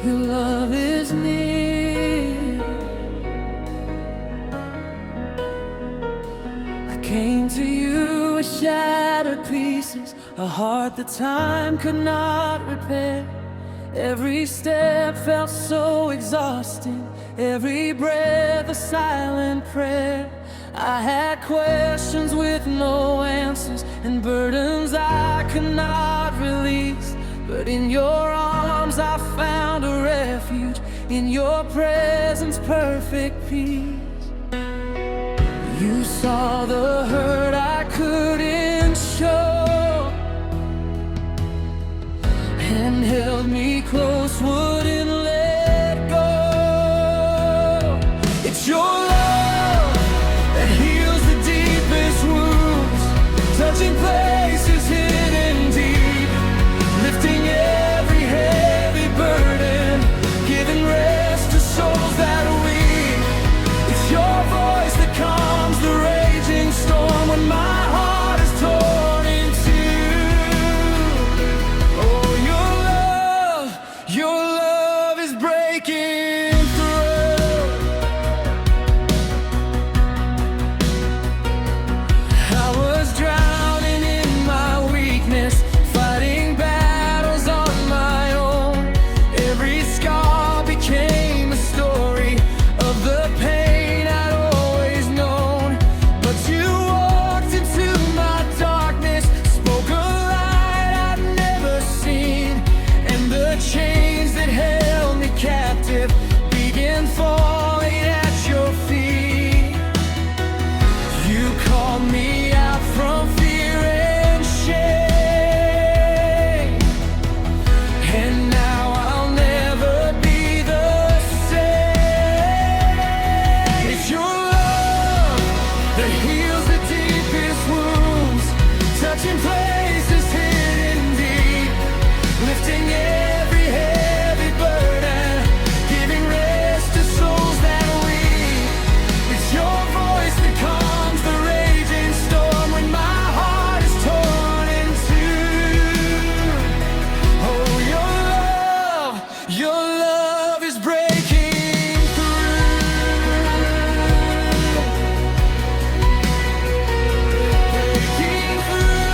Your love is near. I came to you with shattered pieces, a heart that time could not repair. Every step felt so exhausting, every breath a silent prayer. I had questions with no answers and burdens I could not release. But in your arms I found a refuge, in your presence perfect peace. You saw the hurt I couldn't show and held me close, wouldn't let go. It's your love that heals the deepest wounds, touching places hidden deep, lifting every heavy burden, giving rest to souls that are weak. It's your voice that calms the raging storm when my heart is torn in two. Oh, your love is breaking through. I was drowning in my weakness, fighting battles on my own. Every scar became a story of the pain I'd always known. But you walked into my darkness, spoke a light I'd never seen, and the chains that held me captive began falling at your feet. You called me out from fear and shame, and now I'll never be the same. It's your love that heals the deepest wounds, touching places hidden deep, lifting every heavy burden, giving rest to souls that are weak. It's your voice that calms the raging storm when my heart is torn in two. Oh, your love is breaking through. Breaking through.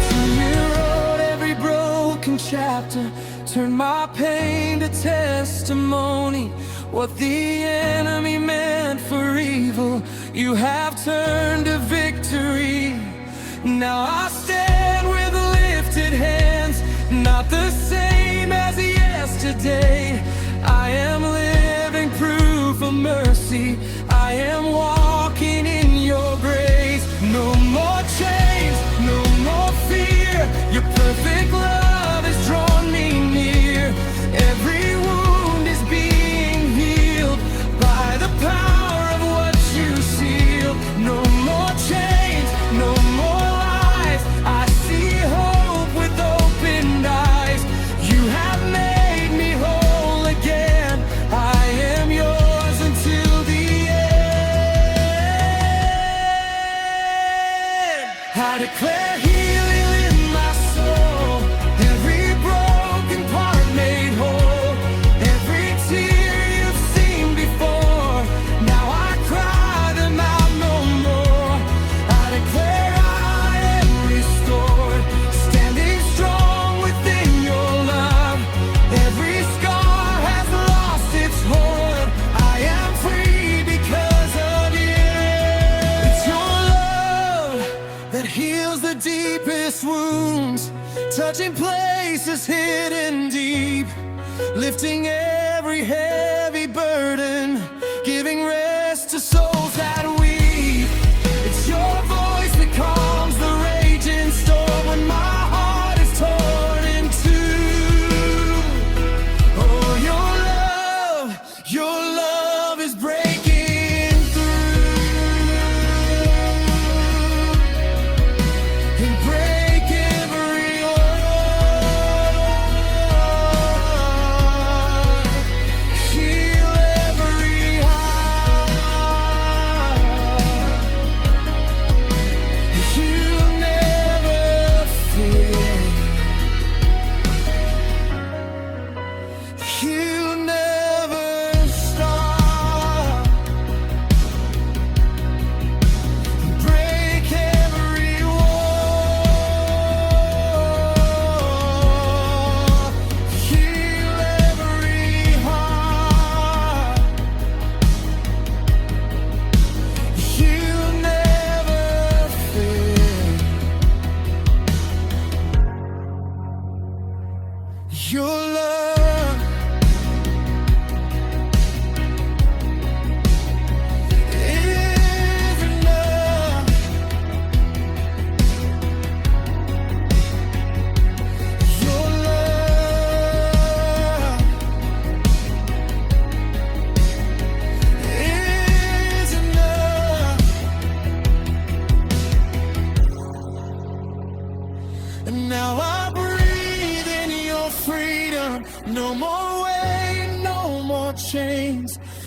So you wrote every broken chapter, turn my pain to testimony. What the enemy meant for evil, you have turned to victory. Now I stand with lifted hands, not the same as yesterday. I am living proof of mercy, I am walking in your grace. No more chains, no more fear, your perfect love has drawn me near. Every wound is being healed by the power of what you seal. No more chains, no more lies, I see hope with opened eyes. You have made me whole again, I am yours until the end. I declare healing in my soul, every broken part made whole, every tear you've seen before, now I cry them out no more. I declare I am restored, standing strong within your love. Every scar has lost its hold, I am free because of you. It's your love that heals the deepest wounds, touching places hidden deep, lifting every heavy burden, giving rest to souls that weep. It's your voice that calms the raging storm when my heart is torn in two. Oh, your love is breaking through and break every wall.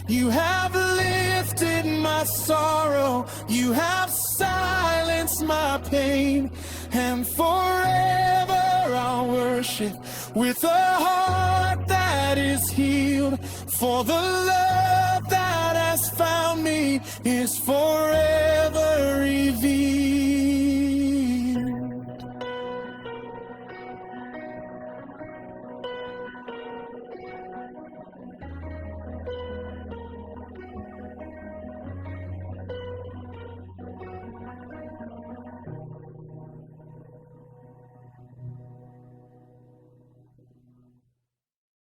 You have lifted my sorrow, you have silenced my pain, and forever I'll worship with a heart that is healed. For the love that has found me is forever.